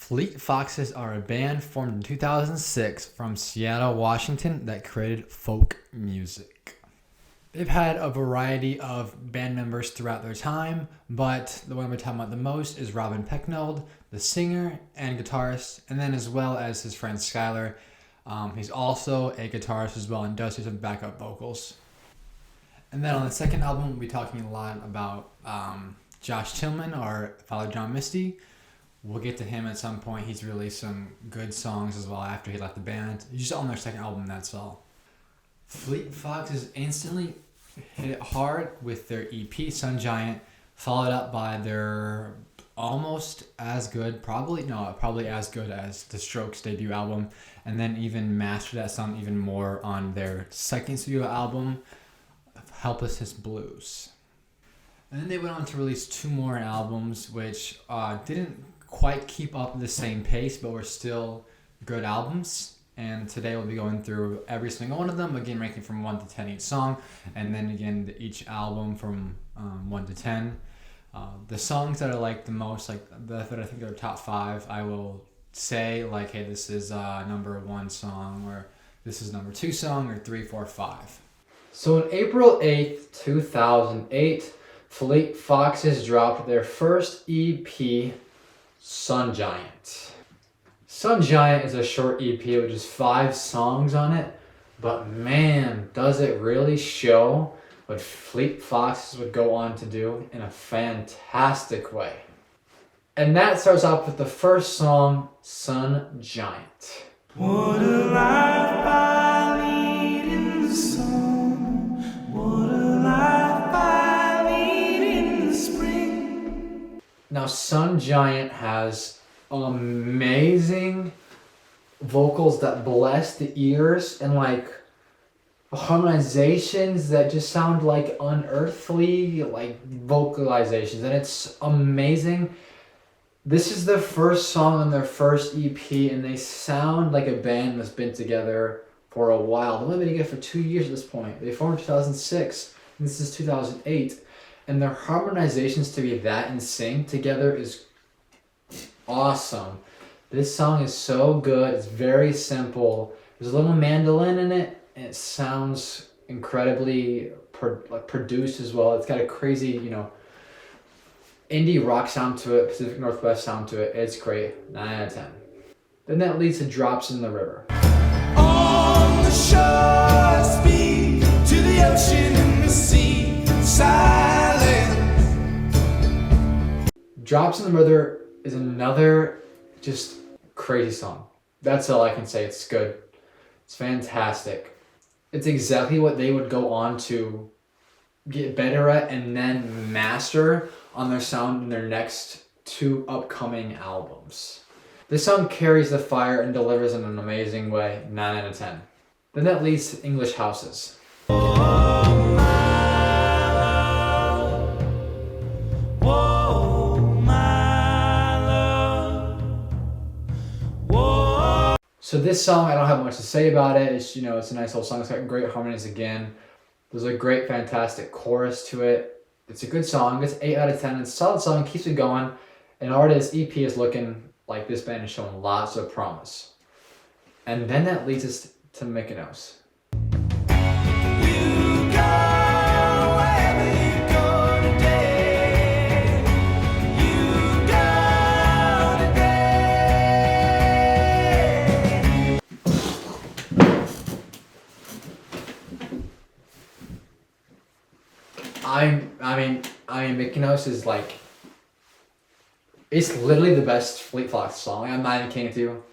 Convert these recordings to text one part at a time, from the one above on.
Fleet Foxes are a band formed in 2006 from Seattle, Washington that created folk music. They've had a variety of band members throughout their time, but the one we're talking about the most is Robin Pecknold, the singer and guitarist, and then as well as his friend Skylar. He's also a guitarist as well and does some backup vocals. And then on the second album, we'll be talking a lot about Josh Tillman or Father John Misty. We'll get to him at some point. He's released some good songs as well after he left the band. He's just on their second album, that's all. Fleet Foxes instantly hit it hard with their EP, Sun Giant, followed up by their almost as good, probably as good as the Strokes' debut album, and then even mastered that sound even more on their second studio album, Helplessness Blues. And then they went on to release two more albums, which didn't quite keep up the same pace, but were still good albums. And today we'll be going through every single one of them, again ranking from 1 to 10 each song, and then again each album from 1 to 10. The songs that I like the most, that I think are top 5, I will say like, hey, this is number 1 song, or this is number 2 song, or 3, 4, 5. So on April 8th, 2008, Fleet Foxes dropped their first EP, Sun Giant. Sun Giant is a short EP with just 5 songs on it, but man, does it really show what Fleet Foxes would go on to do in a fantastic way. And that starts off with the first song, Sun Giant. What a life I lead in the summer. What a life I lead in the spring. Now, Sun Giant has amazing vocals that bless the ears and harmonizations that just sound like unearthly, vocalizations, and it's amazing. This is their first song on their first EP, and they sound like a band that's been together for a while. They've only been together for 2 years at this point. They formed in 2006, and this is 2008, and their harmonizations to be that in sync together is awesome. This song is so good. It's very simple. There's a little mandolin in it, and it sounds incredibly produced as well. It's got a crazy, indie rock sound to it, Pacific Northwest sound to it. It's great. 9 out of 10. Then that leads to Drops in the River. On the shore, speak to the ocean and the sea. Silence. Drops in the River is another just crazy song. That's all I can say. It's good. It's fantastic. It's exactly what they would go on to get better at and then master on their sound in their next 2 upcoming albums. This song carries the fire and delivers in an amazing way. 9 out of 10. Then that leads to English Houses. So this song, I don't have much to say about it. It's, it's a nice little song. It's got great harmonies again. There's a great, fantastic chorus to it. It's a good song. It's 8 out of 10. It's a solid song. Keeps it going. And already this EP is looking like this band is showing lots of promise. And then that leads us to Mykonos. You go wherever you go today. You go I mean, Mykonos is it's literally the best Fleet Foxes song. I'm not even kidding with you.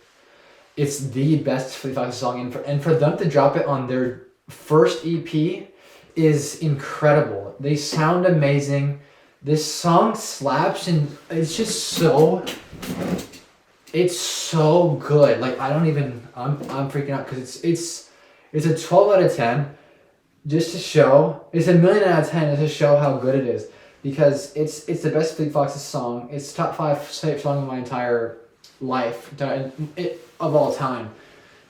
It's the best Fleet Foxes song, and for them to drop it on their first EP is incredible. They sound amazing. This song slaps, and it's just so good. I'm freaking out because it's a 12 out of 10. Just to show, it's a million out of 10 just to show how good it is, because it's the best Fleet Foxes song. It's top 5 song of my entire life of all time.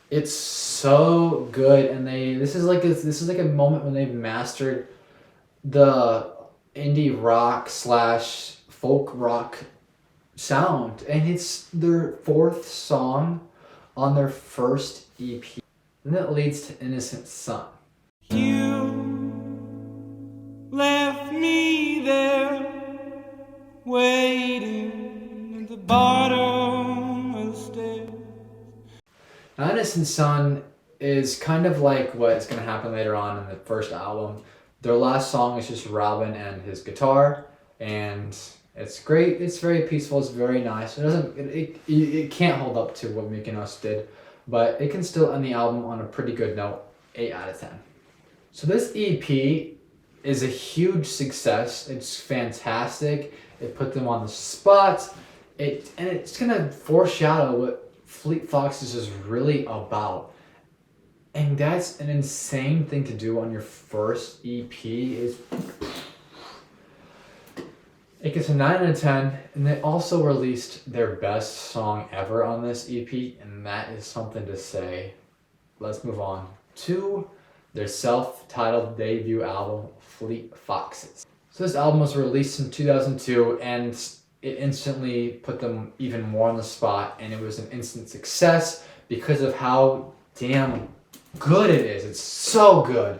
It's so good, and this is like a moment when they've mastered the indie rock / folk rock sound, and it's their fourth song on their first EP. And that leads to Innocent Sun. You left me there, waiting at the bottom of the stairs. Now, Innocent Sun is kind of like what's going to happen later on in the first album. Their last song is just Robin and his guitar, and it's great. It's very peaceful. It's very nice. It can't hold up to what Mykonos did, but it can still end the album on a pretty good note, 8 out of 10. So this EP is a huge success. It's fantastic. It put them on the spot. It's gonna foreshadow what Fleet Foxes is really about. And that's an insane thing to do on your first EP. It gets a 9 out of 10, and they also released their best song ever on this EP, and that is something to say. Let's move on to their self-titled debut album, Fleet Foxes. So this album was released in 2002, and it instantly put them even more on the spot, and it was an instant success because of how damn good it is. It's so good.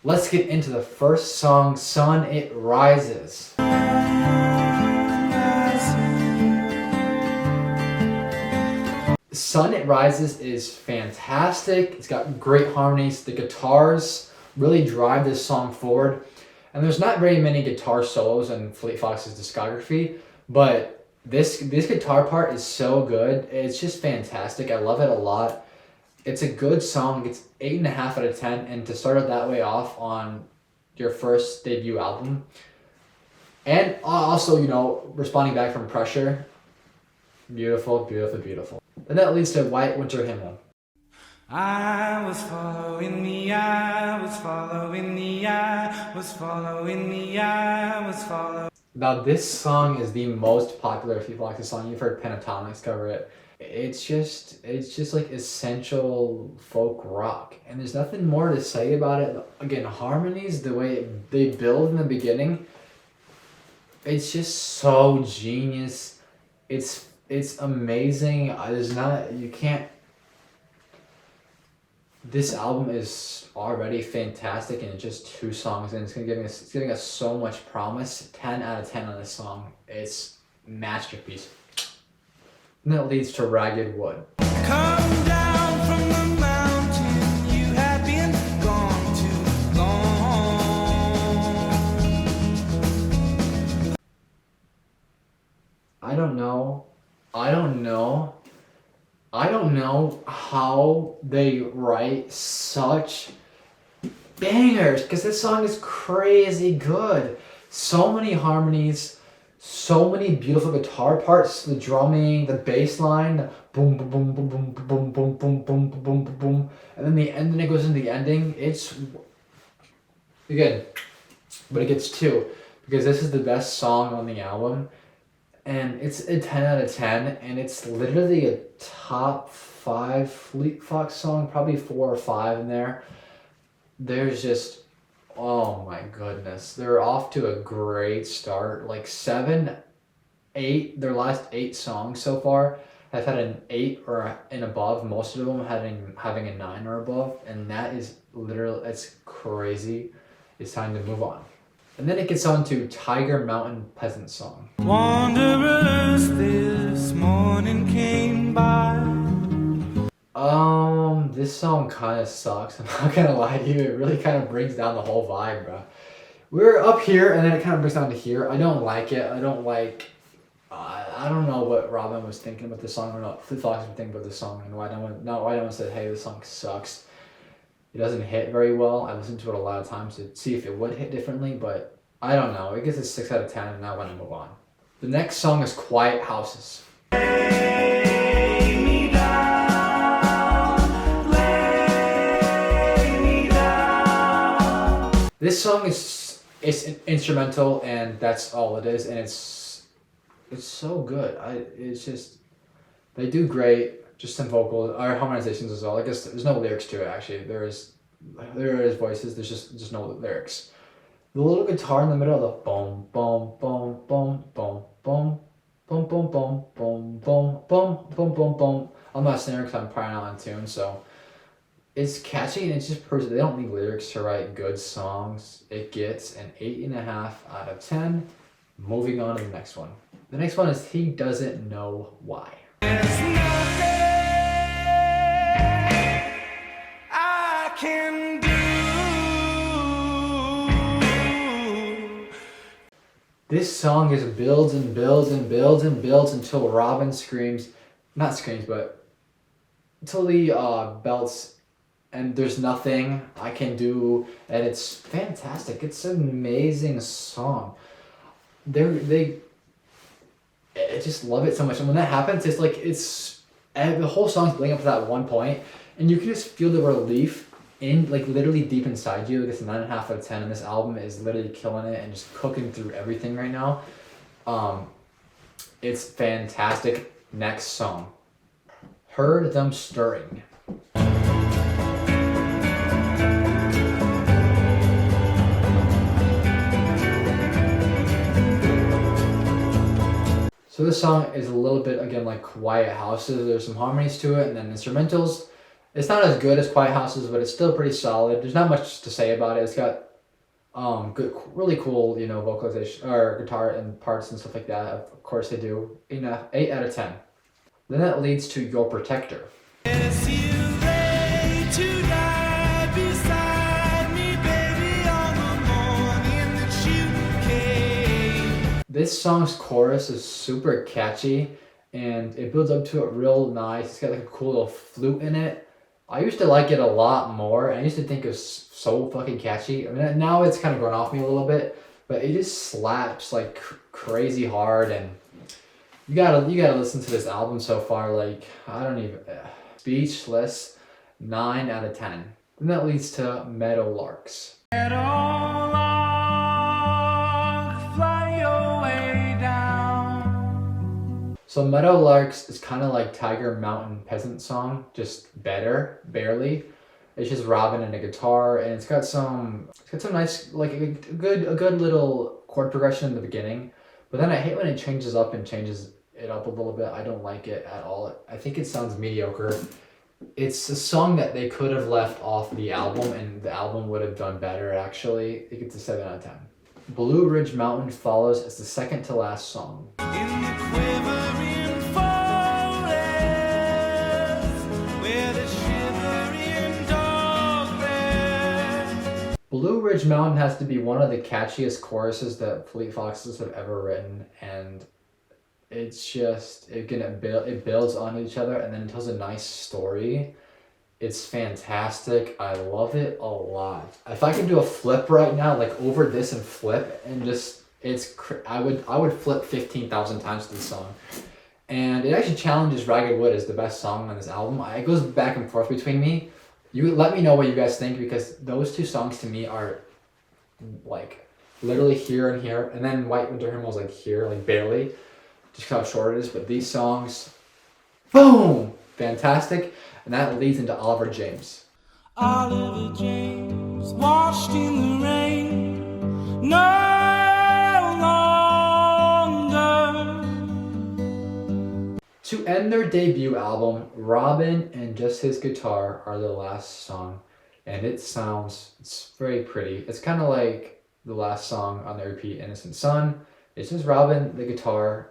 Let's get into the first song, Sun It Rises. Sun It Rises is fantastic. It's got great harmonies. The guitars really drive this song forward. And there's not very many guitar solos in Fleet Foxes' discography, but this guitar part is so good. It's just fantastic. I love it a lot. It's a good song. It's 8.5 out of 10, and to start it that way off on your first debut album, and also, you know, responding back from pressure, beautiful, beautiful, beautiful. And that leads to White Winter Hymnal. I was following the eye, was following the eye, was following the eye, was following. Now this song is the most popular Fleet Foxes song. You've heard Pentatonics cover it. It's just like essential folk rock, and there's nothing more to say about it. Again, harmonies, the way they build in the beginning, it's just so genius. It's amazing. This album is already fantastic, and it's just 2 songs, and it's giving us so much promise. 10 out of 10 on this song. It's masterpiece. And that leads to Ragged Wood. Come down from the mountain, you have been gone too long. I don't know how they write such bangers, because this song is crazy good. So many harmonies, so many beautiful guitar parts, the drumming, the bass line, the boom boom boom boom boom boom boom boom boom boom boom boom, and then it goes into the ending. It's again, but it gets 2 because this is the best song on the album, and it's a 10 out of 10, and it's literally a top 5 Fleet Fox song, probably 4 or 5 in there. There's just, oh my goodness, they're off to a great start. Like 7, 8, their last 8 songs so far have had an 8 or and above. Most of them having a 9 or above, and that is literally, it's crazy. It's time to move on. And then it gets on to Tiger Mountain Peasant Song. Wanderers this morning came by. This song kind of sucks. I'm not gonna lie to you. It really kind of brings down the whole vibe, bro. We're up here, and then it kind of brings down to here. I don't like it. I don't know what Robin was thinking about this song, or not Fleet Foxes were thinking about this song, and why don't say, hey, this song sucks. It doesn't hit very well. I listened to it a lot of times to see if it would hit differently, but I don't know. It gets a 6 out of 10, and I want to move on. The next song is Quiet Houses. This song is instrumental, and that's all it is, and it's so good. They do great. Just some vocals or harmonizations as well. I guess there's no lyrics to it actually. There is voices. There's just no lyrics. The little guitar in the middle of the boom boom boom boom boom boom boom, boom, boom, boom, boom, boom, boom, boom, boom. I'm not singing because I'm probably not on tune, so it's catchy and it just proves that they don't need lyrics to write good songs. It gets an 8.5 out of 10. Moving on to the next one. The next one is He Doesn't Know Why. There's nothing I can do. This song just builds and builds and builds and builds until Robin screams, not screams, but until he belts, and there's nothing I can do, and it's fantastic. It's an amazing song. I just love it so much, and when that happens, it's like the whole song's building up to that one point, and you can just feel the relief in like literally deep inside you. Like it's a 9.5 out of 10, and this album is literally killing it and just cooking through everything right now. It's fantastic. Next song, Heard Them Stirring. So this song is a little bit, again, like Quiet Houses. There's some harmonies to it and then instrumentals. It's not as good as Quiet Houses, but it's still pretty solid. There's not much to say about it. It's got good, really cool, vocalization or guitar and parts and stuff like that. Of course they do. 8 out of 10. Then that leads to Your Protector. Yes, you lay to die beside me, baby, on the morning that you came. This song's chorus is super catchy and it builds up to it real nice. It's got like a cool little flute in it. I used to like it a lot more. I used to think it was so fucking catchy. I mean, now it's kind of grown off me a little bit, but it just slaps like crazy hard, and you gotta listen to this album so far. Like, I don't even speechless. 9 out of 10. And that leads to Meadowlarks. Fly your way down. So Meadowlarks is kind of like Tiger Mountain Peasant Song, just better, barely. It's just Robin and a guitar, and it's got some nice, like a good little chord progression in the beginning. But then I hate when it changes up and changes it up a little bit. I don't like it at all. I think it sounds mediocre. It's a song that they could have left off the album, and the album would have done better, actually. It gets a 7 out of 10. Blue Ridge Mountain follows as the second to last song. In the quivering forest, where the shivering dog rests. Blue Ridge Mountain has to be one of the catchiest choruses that Fleet Foxes have ever written, and it's just, it builds on each other and then it tells a nice story. It's fantastic. I love it a lot. If I could do a flip right now, like over this and flip, and just, I would flip 15,000 times to this song. And it actually challenges Ragged Wood as the best song on this album. It goes back and forth between me. You let me know what you guys think, because those two songs to me are like literally here and here, and then White Winter Hymnal is like here, like barely, just how short it is. But these songs, boom, fantastic. And that leads into Oliver James. Oliver James, washed in the rain, no longer. To end their debut album, Robin and just his guitar are the last song, and it's very pretty. It's kind of like the last song on the repeat, Innocent Sun. It's just Robin, the guitar.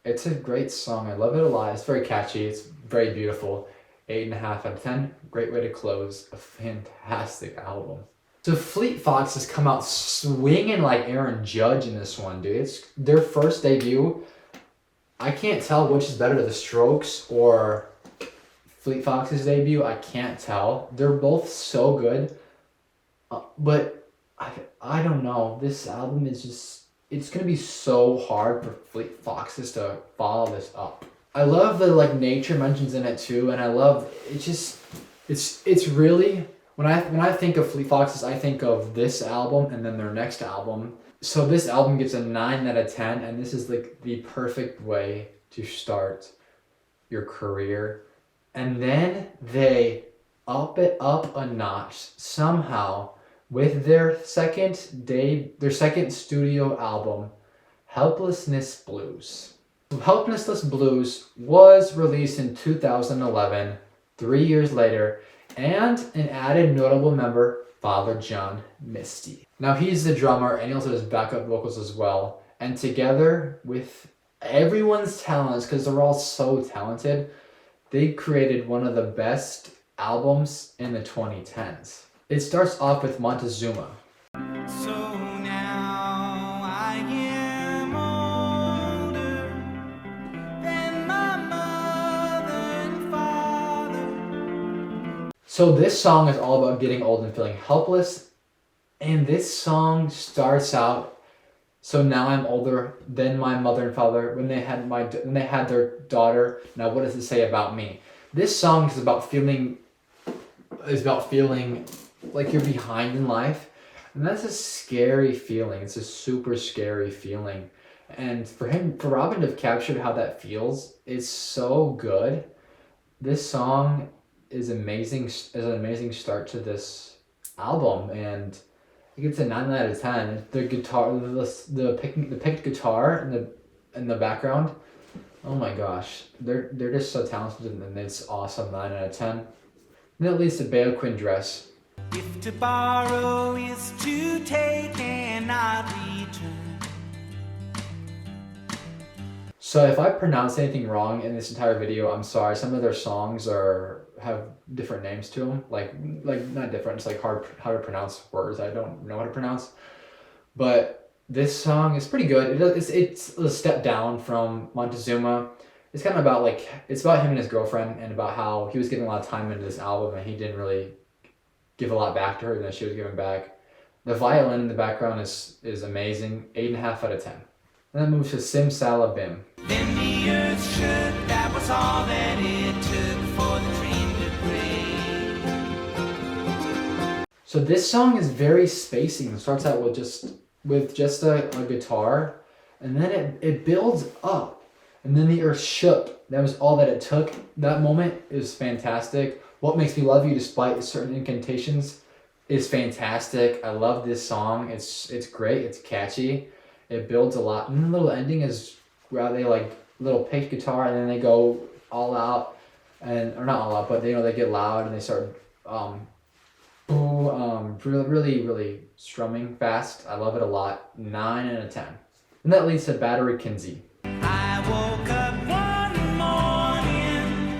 It's a great song. I love it a lot. It's very catchy. It's very beautiful. 8.5 out of 10. Great way to close a fantastic album. So Fleet Foxes come out swinging like Aaron Judge in this one, dude. It's their first debut. I can't tell which is better, The Strokes or Fleet Foxes' debut. I can't tell. They're both so good. But I don't know. This album is just, it's going to be so hard for Fleet Foxes to follow this up. I love the like nature mentions in it too, and I love it's really, when I think of Fleet Foxes, I think of this album and then their next album. So this album gets a 9 out of 10, and this is like the perfect way to start your career. And then they up it up a notch somehow with their second studio album, Helplessness Blues. Helplessness Blues was released in 2011, 3 years later, and an added notable member, Father John Misty. Now he's the drummer and he also does backup vocals as well. And together with everyone's talents, because they're all so talented, they created one of the best albums in the 2010s. It starts off with Montezuma. So now I am older than my mother and father. So this song is all about getting old and feeling helpless. And this song starts out, so now I'm older than my mother and father when they had their daughter. Now what does it say about me? This song is about feeling like you're behind in life. And that's a scary feeling. It's a super scary feeling. And for Robin to have captured how that feels is so good. This song is amazing. Is an amazing start to this album, and it gets a 9 out of 10. The guitar, the picked guitar in the background. Oh my gosh, they're just so talented, and it's awesome. 9 out of 10. And that leads to Bale Quinn Dress. If to borrow is to take and not return. So if I pronounce anything wrong in this entire video, I'm sorry. Some of their songs have different names to them, like not different. It's like hard how to pronounce words I don't know how to pronounce. But this song is pretty good. It's a step down from Montezuma. It's kind of about it's about him and his girlfriend, and about how he was getting a lot of time into this album and he didn't really give a lot back to her than she was giving back. The violin in the background is amazing. 8.5 out of 10. And then moves to Sim Sala Bim. Then the earth shook, that was all that it took for the dream to break. So this song is very spacing. It starts out with just a guitar, and then it builds up, and then the earth shook. That was all that it took. That moment is fantastic. What Makes Me Love You Despite Certain Incantations is fantastic. I love this song. It's great. It's catchy. It builds a lot. And the little ending is where they little picked guitar, and then they go all out, or not all out, but they get loud and they start really, really strumming fast. I love it a lot. 9 out of 10. And that leads to Battery Kinsey. I woke up one morning,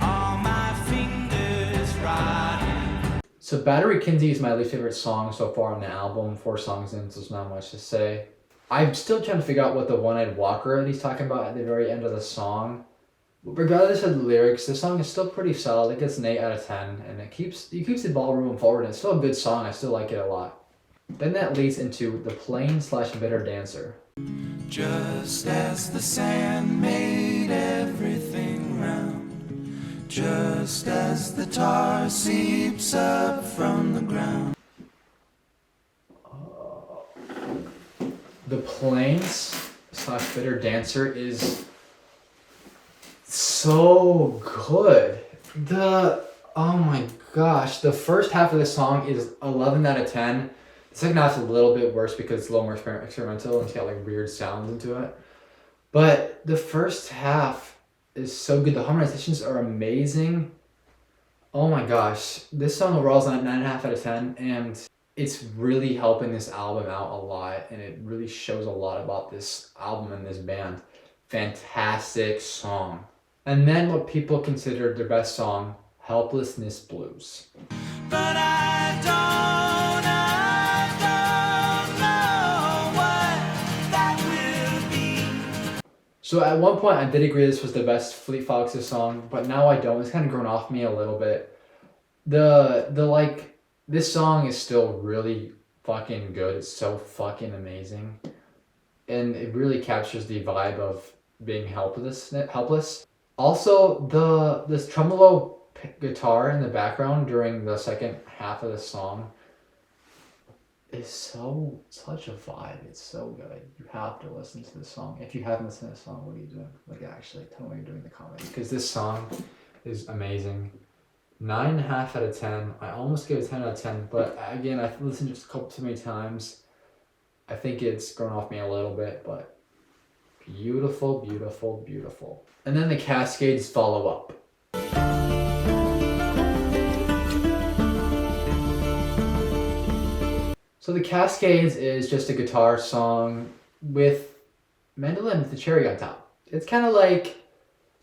all my fingers rotting. So Battery Kinsey is my least favorite song so far on the album. 4 songs in, so there's not much to say. I'm still trying to figure out what the one-eyed walker that he's talking about at the very end of the song. Regardless of the lyrics, the song is still pretty solid. It gets an 8 out of 10, and it keeps the ball moving forward. And it's still a good song. I still like it a lot. Then that leads into the plain/bitter dancer. Just as the sand made everything round, just as the tar seeps up from the ground. The plains/bitter dancer is so good. Oh my gosh, the first half of the song is 11 out of 10. The second half is a little bit worse because it's a little more experimental and it's got weird sounds into it. But the first half is so good. The harmonizations are amazing. Oh my gosh, this song overall is 9.5 out of 10, and it's really helping this album out a lot, and it really shows a lot about this album and this band. Fantastic song. And then what people considered their best song, Helplessness Blues. But I don't know what that will be. So at one point I did agree this was the best Fleet Foxes song, but now I don't. It's kind of grown off me a little bit. This song is still really fucking good. It's so fucking amazing. And it really captures the vibe of being helpless. Also, this tremolo guitar in the background during the second half of the song is such a vibe. It's so good. You have to listen to this song. If you haven't listened to this song, what are you doing? Actually, tell me what you're doing in the comments, because this song is amazing. 9.5 out of 10. I almost gave it 10 out of 10, but again, I've listened to it too many times. I think it's grown off me a little bit, but Beautiful, beautiful, beautiful. And then the Cascades follow up. So the Cascades is just a guitar song with mandolin with the cherry on top. It's kind of like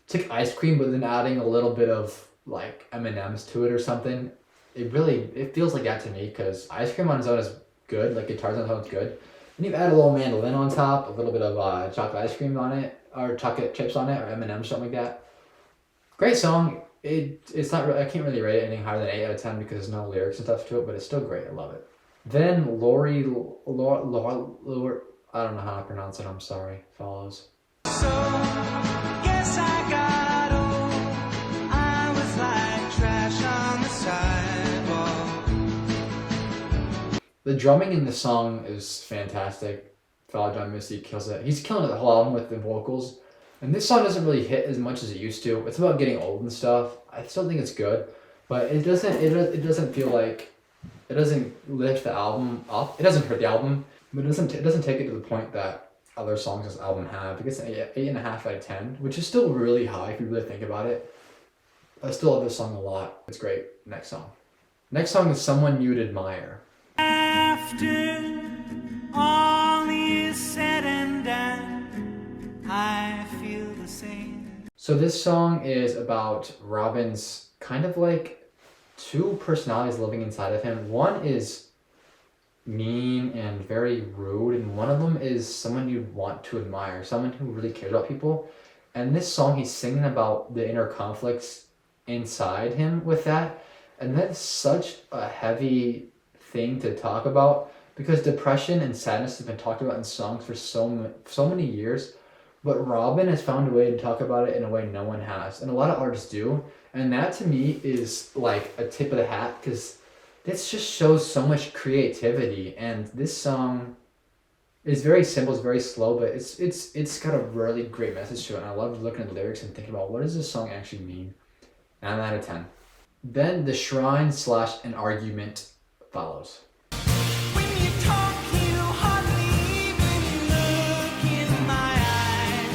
took ice cream but then adding a little bit of like M&Ms to it or something. It feels like that to me because ice cream on its own is good, like guitars on its own is good. And you add a little mandolin on top, a little bit of chocolate ice cream on it, or chocolate chips on it, or M&Ms, something like that. Great song. It's not really, I can't really rate it anything higher than 8 out of 10 because there's no lyrics and stuff to it, but it's still great. I love it. Then Lori, I don't know how to pronounce it. I'm sorry. Follows. So, yes, I got old. I was like trash on the sidewalk. The drumming in the song is fantastic. Fellow John Misty kills it. He's killing it the whole album with the vocals. And this song doesn't really hit as much as it used to. It's about getting old and stuff. I still think it's good, but it doesn't feel like it doesn't lift the album up. It doesn't hurt the album, but it doesn't take it to the point that other songs this album have. It gets an 8.5 out of 10, which is still really high if you really think about it. I still love this song a lot. It's great. Next song. Next song is Someone You'd Admire. After all is said and done, I feel the same. So this song is about Robin's kind of like two personalities living inside of him. One is mean and very rude, and one of them is someone you'd want to admire, someone who really cares about people. And this song, he's singing about the inner conflicts inside him with that. And that's such a heavy thing to talk about because depression and sadness have been talked about in songs for so many years. But Robin has found a way to talk about it in a way no one has. And a lot of artists do. And that to me is like a tip of the hat because this just shows so much creativity. And this song is very simple, it's very slow, but it's got a really great message to it. And I love looking at the lyrics and thinking about what does this song actually mean. 9 out of 10. Then the shrine / an argument follows. When you talk, you hardly even look in my eyes.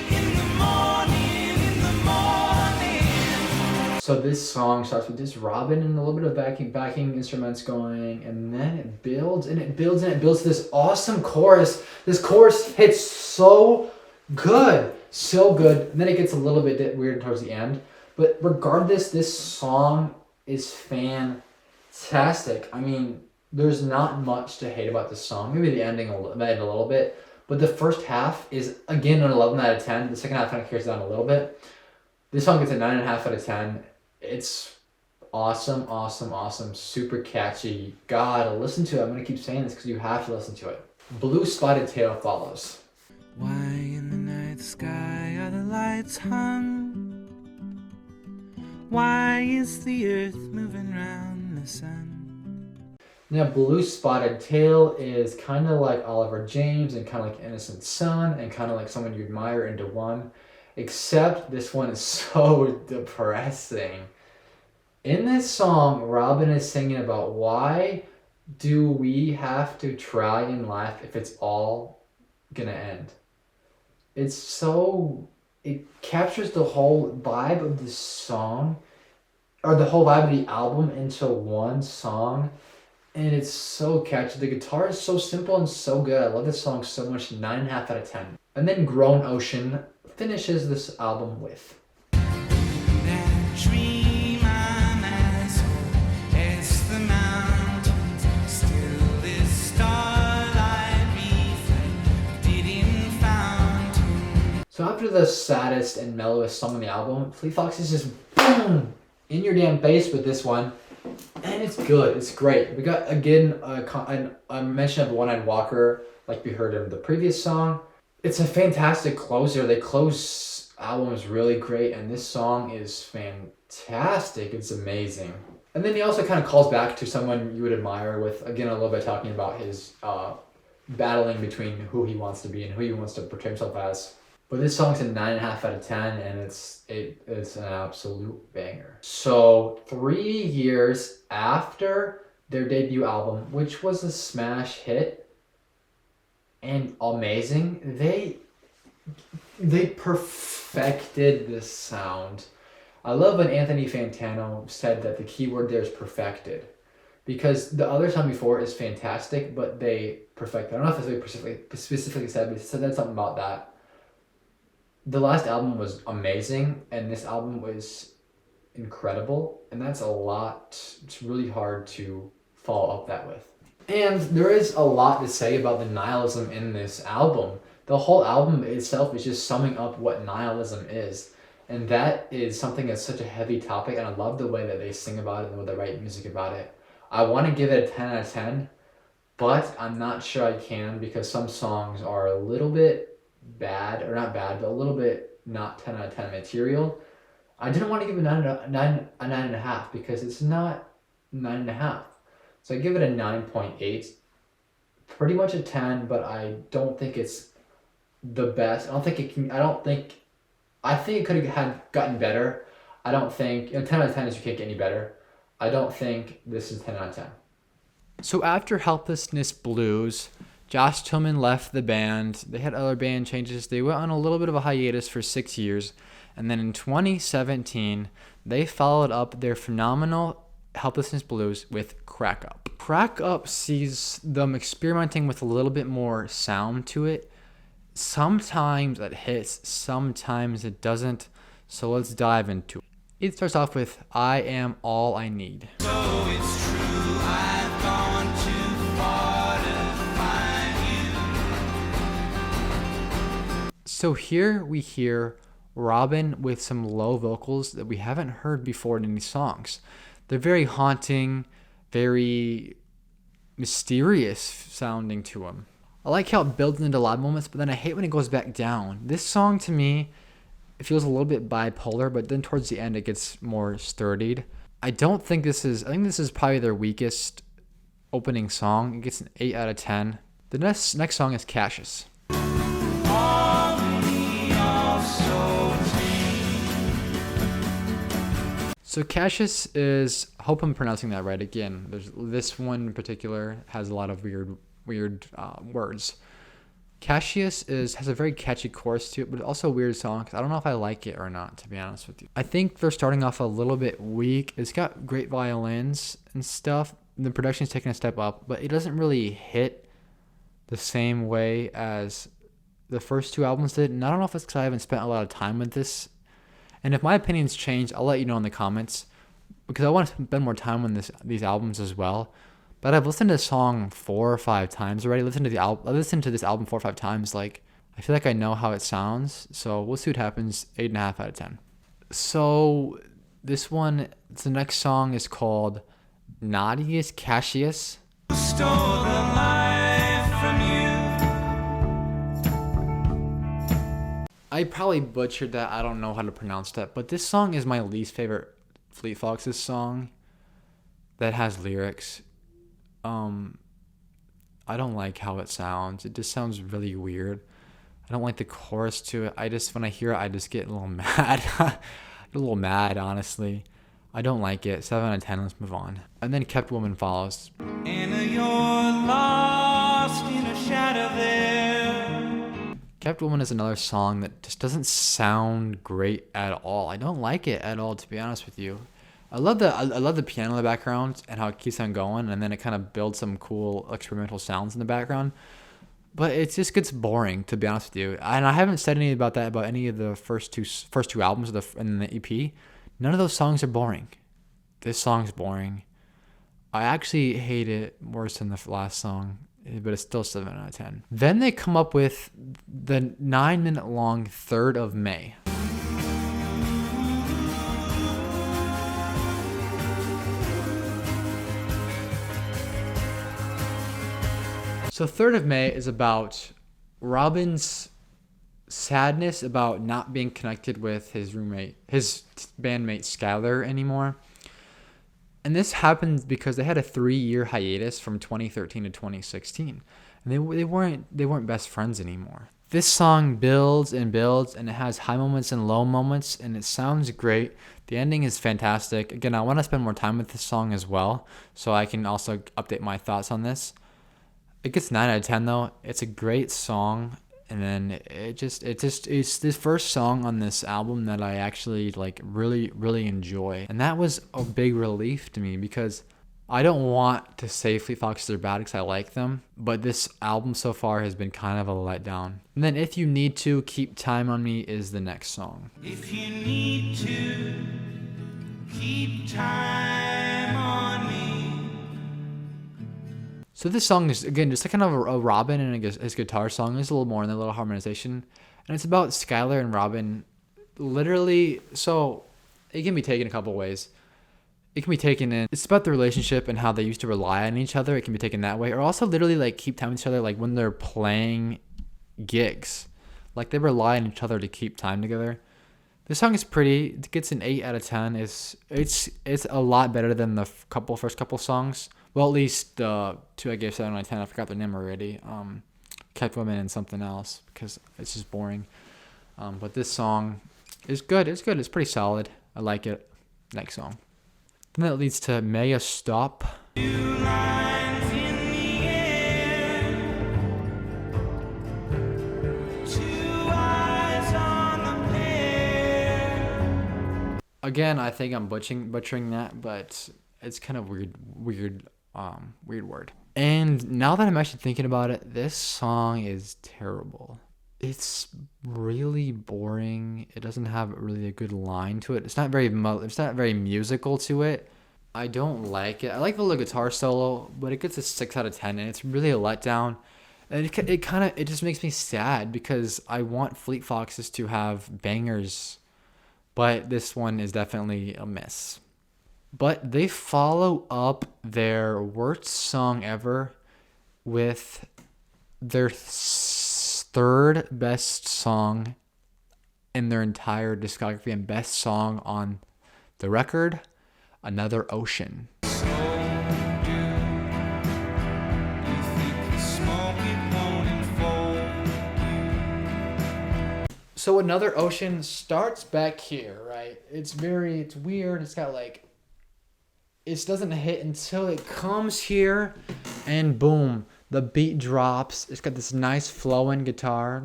In the morning. So this song starts with this Robin and a little bit of backing instruments going, and then it builds and it builds and it builds to this awesome chorus. This chorus hits so good. And then it gets a little bit weird towards the end. But regardless, this song is fantastic. I mean, there's not much to hate about this song. Maybe the ending a little bit. But the first half is, again, an 11 out of 10. The second half kind of carries down a little bit. This song gets a 9.5 out of 10. It's awesome, awesome, awesome. Super catchy. God, listen to it. I'm going to keep saying this because you have to listen to it. Blue Spotted Tail follows. Why in the night sky are the lights hung? Why is the earth moving round the sun? Now, Blue Spotted Tail is kind of like Oliver James and kind of like Innocent Sun and kind of like someone you admire into one, except this one is so depressing. In this song, Robin is singing about why do we have to try in life if it's all gonna end? It captures the whole vibe of the song, or the whole vibe of the album into one song, and it's so catchy. The guitar is so simple and so good. I love this song so much. 9.5 out of 10. And then Grown Ocean finishes this album with. That dream I'm as old as the mountains, still this starlight reflected in fountains. So after the saddest and mellowest song on the album, Fleet Fox is just boom in your damn face with this one, and it's good. It's great. We got again a mention of One Eyed Walker, like we heard in the previous song. It's a fantastic closer. They close albums really great, and this song is fantastic. It's amazing. And then he also kind of calls back to someone you would admire with, again, a little bit talking about his battling between who he wants to be and who he wants to portray himself as. But this song's a 9.5 out of 10, and it's an absolute banger. So 3 years after their debut album, which was a smash hit and amazing, they They perfected this sound. I love when Anthony Fantano said that the keyword there is perfected. Because the other song before is fantastic, but they perfected. I don't know if it's specifically said, but it said something about that. The last album was amazing, and this album was incredible, and that's a lot. It's really hard to follow up that with. And there is a lot to say about the nihilism in this album. The whole album itself is just summing up what nihilism is. And that is something that's such a heavy topic, and I love the way that they sing about it and the way they write music about it. I want to give it a 10 out of 10, but I'm not sure I can because some songs are a little bit bad, or not bad, but a little bit not 10 out of 10 material. I didn't want to give it a 9.5 because it's not 9.5. So I give it a 9.8. Pretty much a 10, but I don't think it's the best. I think it could have gotten better. I don't think, 10 out of 10 is you can't get any better. I don't think this is 10 out of 10. So after Helplessness Blues, Josh Tillman left the band. They had other band changes. They went on a little bit of a hiatus for 6 years. And then in 2017, they followed up their phenomenal Helplessness Blues with Crack Up. Crack Up sees them experimenting with a little bit more sound to it. Sometimes it hits, sometimes it doesn't. So let's dive into it. It starts off with I Am All I Need. So it's true, I've gone too far to find you. So here we hear Robin with some low vocals that we haven't heard before in any songs. They're very haunting, very mysterious sounding to them. I like how it builds into loud moments, but then I hate when it goes back down. This song to me, it feels a little bit bipolar, but then towards the end it gets more sturdied. I think this is probably their weakest opening song. It gets an 8 out of 10. The next song is Cassius. So Cassius is, I hope I'm pronouncing that right again. There's this one in particular has a lot of weird words. Cassius has a very catchy chorus to it, but also a weird song. I don't know if I like it or not, to be honest with you. I think they're starting off a little bit weak. It's got great violins and stuff. The production's taking a step up, but it doesn't really hit the same way as the first two albums did. And I don't know if it's because I haven't spent a lot of time with this. And if my opinions change, I'll let you know in the comments because I want to spend more time on these albums as well. But I've listened to this song 4 or 5 times already. I listened to this album 4 or 5 times. Like, I feel like I know how it sounds. So we'll see what happens. 8.5 out of 10. So the next song is called Naughtiest Cassius. Stole the life from you. I probably butchered that. I don't know how to pronounce that. But this song is my least favorite Fleet Foxes song that has lyrics. I don't like how it sounds. It just sounds really weird. I don't like the chorus to it. When I hear it, I just get a little mad. A little mad, honestly. I don't like it. 7 out of 10. Let's move on. And then Kept Woman follows. And you're lost in a shadow there. Kept Woman is another song that just doesn't sound great at all. I don't like it at all, to be honest with you. I love the piano in the background and how it keeps on going, and then it kind of builds some cool experimental sounds in the background. But it just gets boring, to be honest with you. And I haven't said anything about that about any of the first two albums in the EP. None of those songs are boring. This song's boring. I actually hate it worse than the last song, but it's still 7 out of 10. Then they come up with the 9-minute long 3rd of May. So 3rd of May is about Robin's sadness about not being connected with his bandmate Skylar anymore. And this happened because they had a 3-year hiatus from 2013 to 2016. And they weren't best friends anymore. This song builds and builds, and it has high moments and low moments, and it sounds great. The ending is fantastic. Again, I want to spend more time with this song as well, so I can also update my thoughts on this. It gets 9 out of 10 though. It's a great song, And then it's this first song on this album that I actually like really enjoy. And that was a big relief to me because I don't want to say Fleet Foxes are bad because I like them, but this album so far has been kind of a letdown. And then If You Need To, Keep Time on Me is the next song. If you need to keep time on me. So this song is, again, just kind of a Robin and his guitar song. There's a little more and a little harmonization. And it's about Skylar and Robin. Literally, so it can be taken a couple ways. It can be taken in, it's about the relationship and how they used to rely on each other. It can be taken that way. Or also literally like keep time with each other, like when they're playing gigs. Like they rely on each other to keep time together. This song is pretty. It gets an 8 out of 10. It's a lot better than the first couple songs. Well, at least the two I gave 7 out of 10. I forgot their name already. Kept Women and something else because it's just boring. But this song is good. It's good. It's pretty solid. I like it. Next song. Then that leads to May I Stop. Two lines in the air, two eyes on the pair. Again, I think I'm butchering that, but it's kind of weird word. And now that I'm actually thinking about it, this song is terrible. It's really boring. It doesn't have really a good line to it. It's not very musical to it. I don't like it. I like the little guitar solo, but it gets a 6 out of 10, and it's really a letdown. And it just makes me sad because I want Fleet Foxes to have bangers, but this one is definitely a miss. But they follow up their worst song ever with their third best song in their entire discography and best song on the record, Another Ocean. So Another Ocean starts back here, right? It's weird. It's got like, it doesn't hit until it comes here and boom, the beat drops. It's got this nice flowing guitar.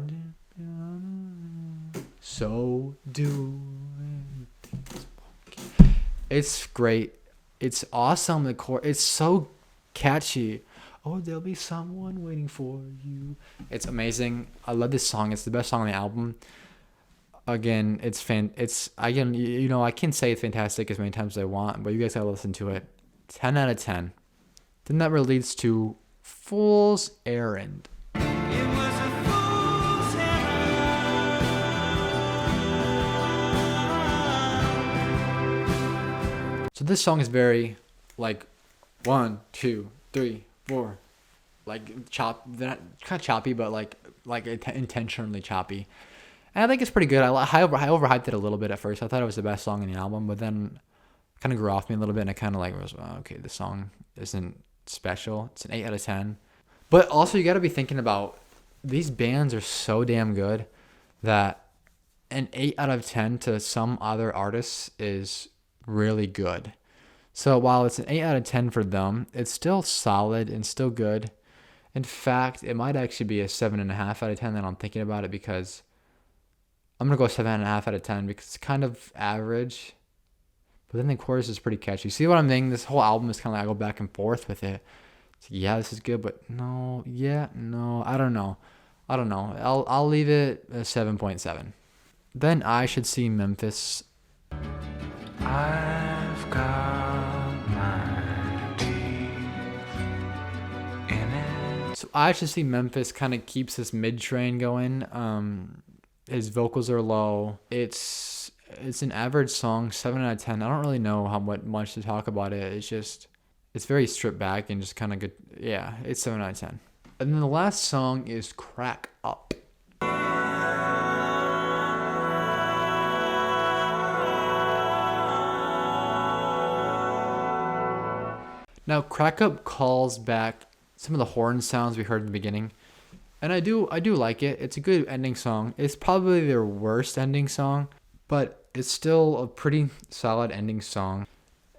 So do it's great. It's awesome. It's so catchy. Oh, there'll be someone waiting for you. It's amazing. I love this song. It's the best song on the album. Again, I can say it's fantastic as many times as I want, but you guys gotta listen to it. 10 out of 10. Then that leads to Fool's Errand. It was a fool's errand. So this song is very like 1, 2, 3, 4, like not kind of choppy, but like intentionally choppy. And I think it's pretty good. I overhyped it a little bit at first. I thought it was the best song in the album, but then it kind of grew off me a little bit, and I kind of was, okay, this song isn't special. It's an 8 out of 10. But also, you got to be thinking about these bands are so damn good that an 8 out of 10 to some other artists is really good. So while it's an 8 out of 10 for them, it's still solid and still good. In fact, it might actually be a 7.5 out of 10 that I'm thinking about it, because I'm going to go 7.5 out of 10 because it's kind of average. But then the chorus is pretty catchy. See what I'm saying? This whole album is kind of like I go back and forth with it. It's like, yeah, this is good, but no, yeah, no, I don't know. I'll leave it a 7.7. Then I Should See Memphis. I've got my teeth in it. So I Should See Memphis kind of keeps this mid-train going. His vocals are low. It's an average song, 7 out of 10. I don't really know much to talk about it. It's very stripped back and just kind of good. Yeah, it's 7 out of 10. And then the last song is Crack Up. Now, Crack Up calls back some of the horn sounds we heard in the beginning. And I do like it. It's a good ending song. It's probably their worst ending song, but it's still a pretty solid ending song.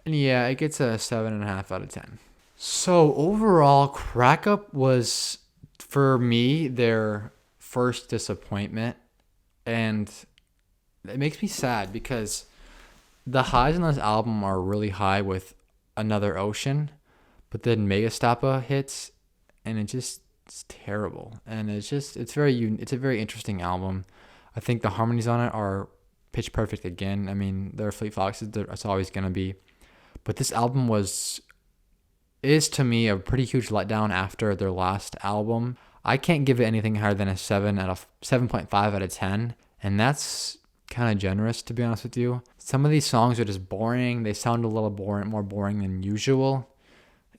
And yeah, it gets a 7.5 out of 10. So overall, Crack Up was, for me, their first disappointment, and it makes me sad because the highs on this album are really high with Another Ocean, but then Megastapa hits, and it's terrible. And it's a very interesting album. I think the harmonies on it are pitch perfect again. I mean, they're Fleet Foxes, it's always gonna be, but this album is to me a pretty huge letdown after their last album. I can't give it anything higher than a 7.5 out of 10, and that's kind of generous, to be honest with you. Some of these songs are just boring. They sound a little more boring than usual.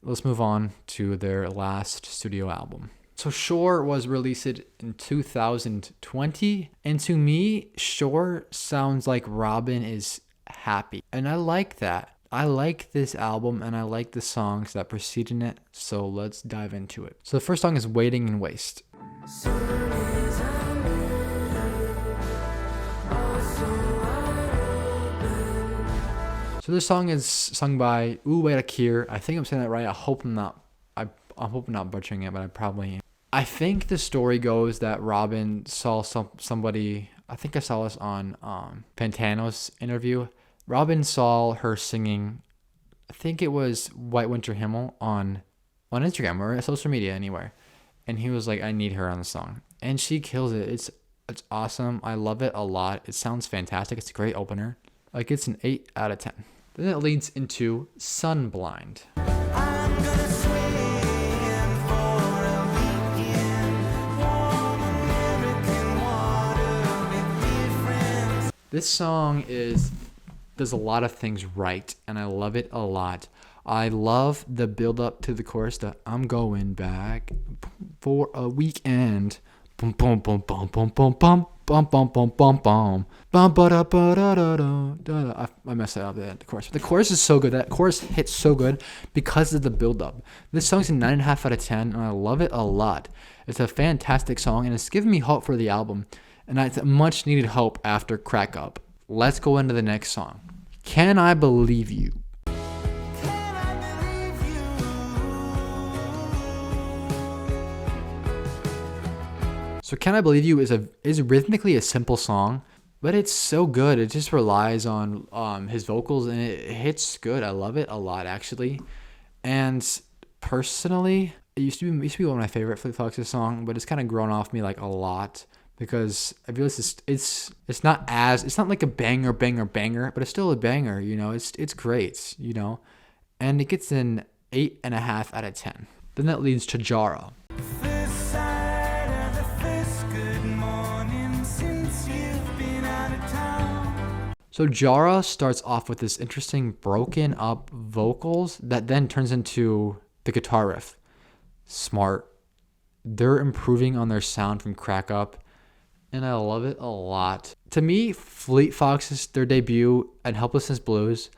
Let's move on to their last studio album. So Shore was released in 2020, and to me, Shore sounds like Robin is happy, and I like that. I like this album, and I like the songs that preceded it, so let's dive into it. So the first song is Waiting and Waste. So this song is sung by Uwe Akir. I think I'm saying that right. I hope I'm not butchering it, but I probably am. I think the story goes that Robin saw somebody, I think I saw this on Pantano's interview. Robin saw her singing, I think it was White Winter Himmel on Instagram or social media anywhere. And he was like, I need her on the song. And she kills it. It's awesome. I love it a lot. It sounds fantastic. It's a great opener. Like, it's an 8 out of 10. Then it leads into Sunblind. This song does a lot of things right, and I love it a lot. I love the build up to the chorus, the I'm going back for a weekend. Bum bum bum bum bum bum bum bum bum bum bum bum bum ba da ba da da da. I messed that up at the chorus. But the chorus is so good. That chorus hits so good because of the build up. This song's a 9.5 out of 10, and I love it a lot. It's a fantastic song, and it's giving me hope for the album. And it's a much needed hope after Crack Up. Let's go into the next song. Can I Believe You? So Can I Believe You is rhythmically a simple song, but it's so good. It just relies on his vocals, and it hits good. I love it a lot, actually. And personally, it used to be one of my favorite Fleet Foxes song, but it's kind of grown off me like a lot. Because I feel it's not like a banger, but it's still a banger, you know. It's great, you know. And it gets an 8.5 out of 10. Then that leads to Jara. So Jara starts off with this interesting broken up vocals that then turns into the guitar riff. Smart. They're improving on their sound from Crack Up, and I love it a lot. To me, Fleet Foxes, their debut, and Helplessness Blues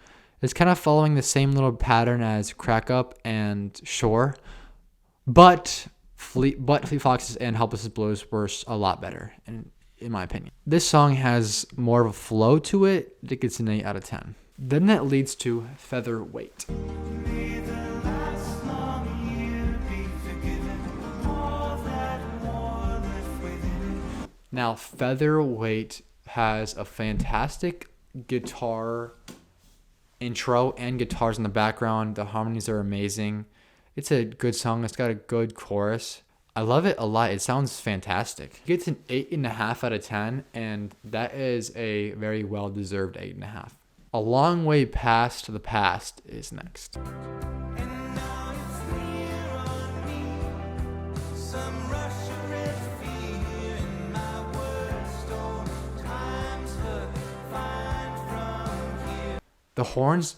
is kind of following the same little pattern as Crack Up and Shore, but Fleet Foxes and Helplessness Blues were a lot better, in my opinion. This song has more of a flow to it. It gets an 8 out of 10. Then that leads to Featherweight. Now, Featherweight has a fantastic guitar intro and guitars in the background. The harmonies are amazing. It's a good song. It's got a good chorus. I love it a lot. It sounds fantastic. It gets an 8.5 out of 10, and that is a very well-deserved 8.5. A Long Way Past the Past is next. The horns,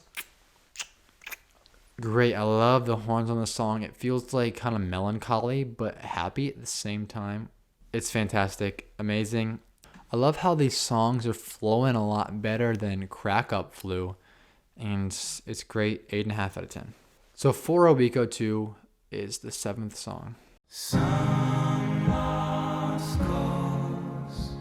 great. I love the horns on the song. It feels like kind of melancholy, but happy at the same time. It's fantastic. Amazing. I love how these songs are flowing a lot better than Crack Up flew. And it's great. 8.5 out of 10. So For Obiko 2 is the 7th song. Some lost coast,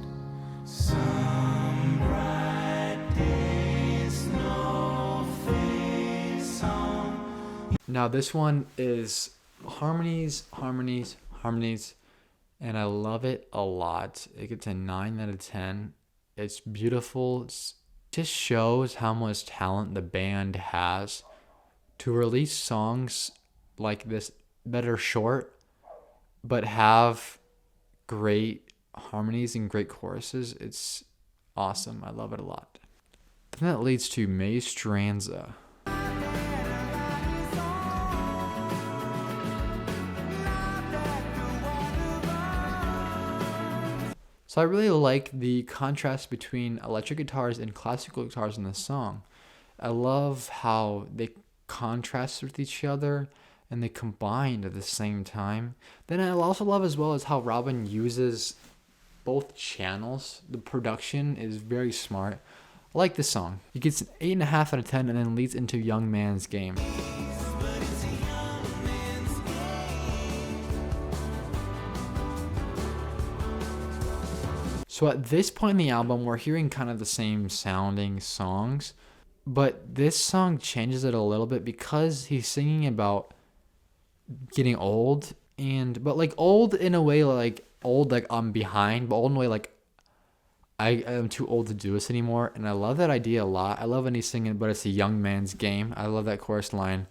some bright days, no face on. Now this one is harmonies, and I love it a lot. It gets a 9 out of 10. It's beautiful. It just shows how much talent the band has to release songs like this that are short but have great harmonies and great choruses. It's awesome. I love it a lot. Then that leads to Maestranza. So I really like the contrast between electric guitars and classical guitars in this song. I love how they contrast with each other and they combine at the same time. Then I also love as well as how Robin uses both channels. The production is very smart. I like this song. It gets an 8.5 out of 10 and then leads into Young Man's Game. So at this point in the album, we're hearing kind of the same sounding songs, but this song changes it a little bit because he's singing about getting old, but like old in a way like old like I'm behind, but old in a way like I am too old to do this anymore. And I love that idea a lot. I love when he's singing, but it's a young man's game. I love that chorus line.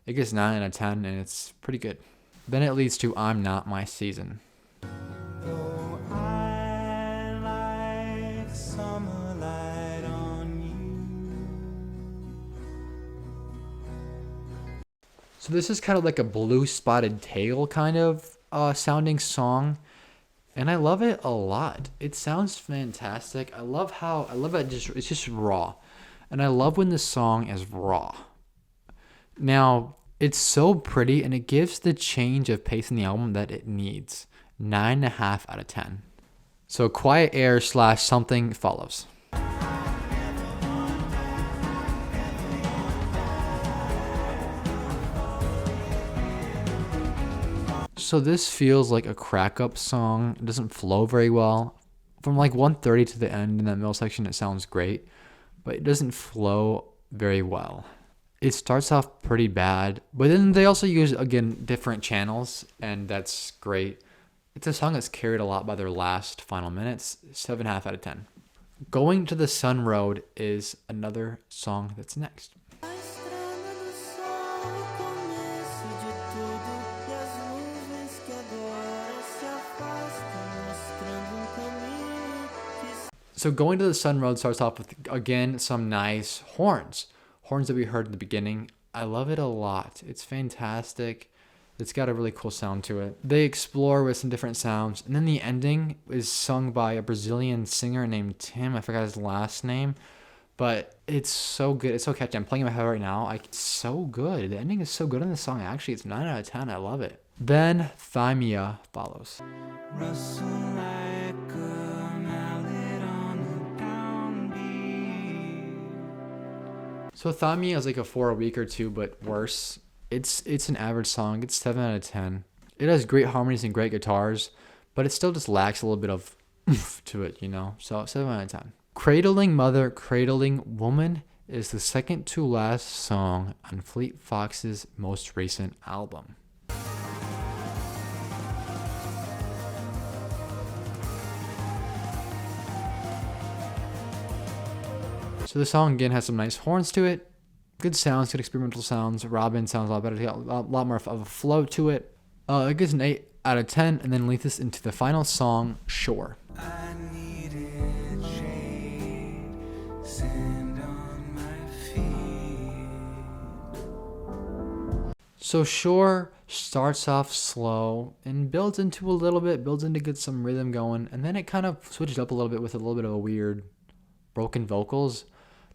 It gets 9 out of 10 and it's pretty good. Then it leads to I'm Not My Season. Oh, I like summer light on you. So this is kind of like a blue spotted tail kind of sounding song. And I love it a lot. It sounds fantastic. I love it. It's just raw. And I love when the song is raw. Now, it's so pretty and it gives the change of pace in the album that it needs. 9.5 out of 10. So Quiet Air / Something follows. So this feels like a crack up song. It doesn't flow very well. From like 130 to the end in that middle section, it sounds great, but it doesn't flow very well. It starts off pretty bad, but then they also use, again, different channels, and that's great. It's a song that's carried a lot by their last final minutes. 7.5 out of 10. Going to the Sun Road is another song that's next. So Going to the Sun Road starts off with, again, some nice horns. Horns that we heard in the beginning. I love it a lot. It's fantastic. It's got a really cool sound to it. They explore with some different sounds. And then the ending is sung by a Brazilian singer named Tim. I forgot his last name. But it's so good. It's so catchy. I'm playing in my head right now. It's so good. The ending is so good in the song. Actually, it's 9 out of 10. I love it. Then Thymia follows. Rustle like a mallet on a downbeat. So Thymia is like a 4 a week or 2, but worse. It's an average song. It's 7 out of 10. It has great harmonies and great guitars, but it still just lacks a little bit of oomph to it, you know? So 7 out of 10. Cradling Mother, Cradling Woman is the second to last song on Fleet Fox's most recent album. So the song again has some nice horns to it. Good sounds, good experimental sounds. Robin sounds a lot better. It's got a lot more of a flow to it. It gives an 8 out of 10 and then leads us into the final song, Shore. I needed shade, sand on my feet. So Shore starts off slow and builds into get some rhythm going, and then it kind of switches up a little bit with a little bit of a weird broken vocals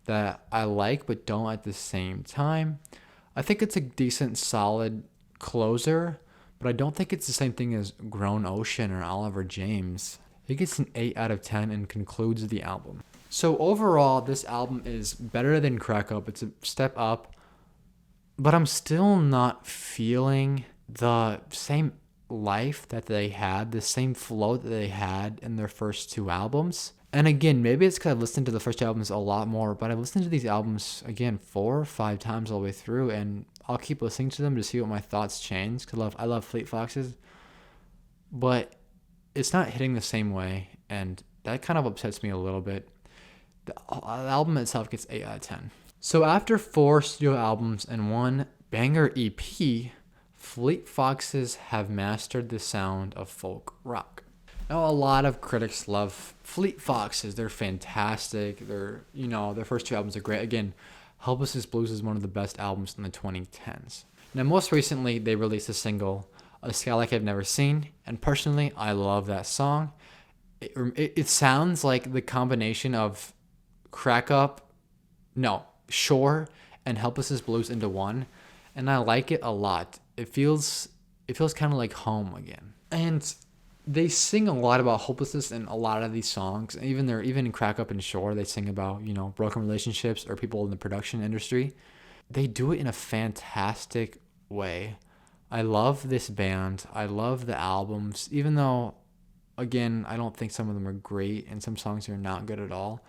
that I like but don't at the same time. I think it's a decent, solid closer, but I don't think it's the same thing as Grown Ocean or Oliver James. It gets an 8 out of 10 and concludes the album. So overall, this album is better than Crack Up. It's a step up, but I'm still not feeling the same life that they had, the same flow that they had in their first 2 albums. And again, maybe it's because I've listened to the first 2 albums a lot more, but I've listened to these albums, again, 4 or 5 times all the way through, and I'll keep listening to them to see what my thoughts change, because I love Fleet Foxes. But it's not hitting the same way, and that kind of upsets me a little bit. The album itself gets 8 out of 10. So after 4 studio albums and 1 banger EP, Fleet Foxes have mastered the sound of folk rock. Now, a lot of critics love Fleet Foxes. They're fantastic. Their first 2 albums are great. Again, Helplessness Blues is one of the best albums in the 2010s. Now, most recently, they released a single, A Sky Like I've Never Seen, and personally, I love that song. It sounds like the combination of Shore and Helplessness Blues into one, and I like it a lot. It feels kind of like home again. And they sing a lot about hopelessness in a lot of these songs. Even in Crack Up and Shore, they sing about, broken relationships or people in the production industry. They do it in a fantastic way. I love this band. I love the albums, even though, again, I don't think some of them are great and some songs are not good at all.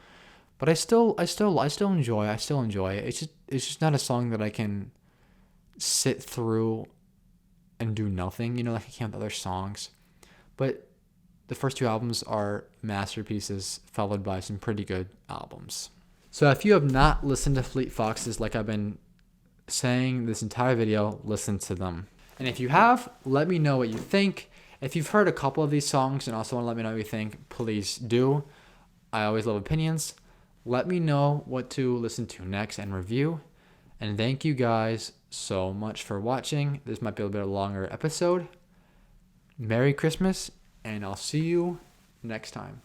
But I still enjoy it. It's just not a song that I can sit through and do nothing, like I can with other songs. But the first 2 albums are masterpieces, followed by some pretty good albums. So if you have not listened to Fleet Foxes, like I've been saying this entire video, listen to them. And if you have, let me know what you think. If you've heard a couple of these songs and also want to let me know what you think, please do. I always love opinions. Let me know what to listen to next and review. And thank you guys so much for watching. This might be a little bit of a longer episode. Merry Christmas, and I'll see you next time.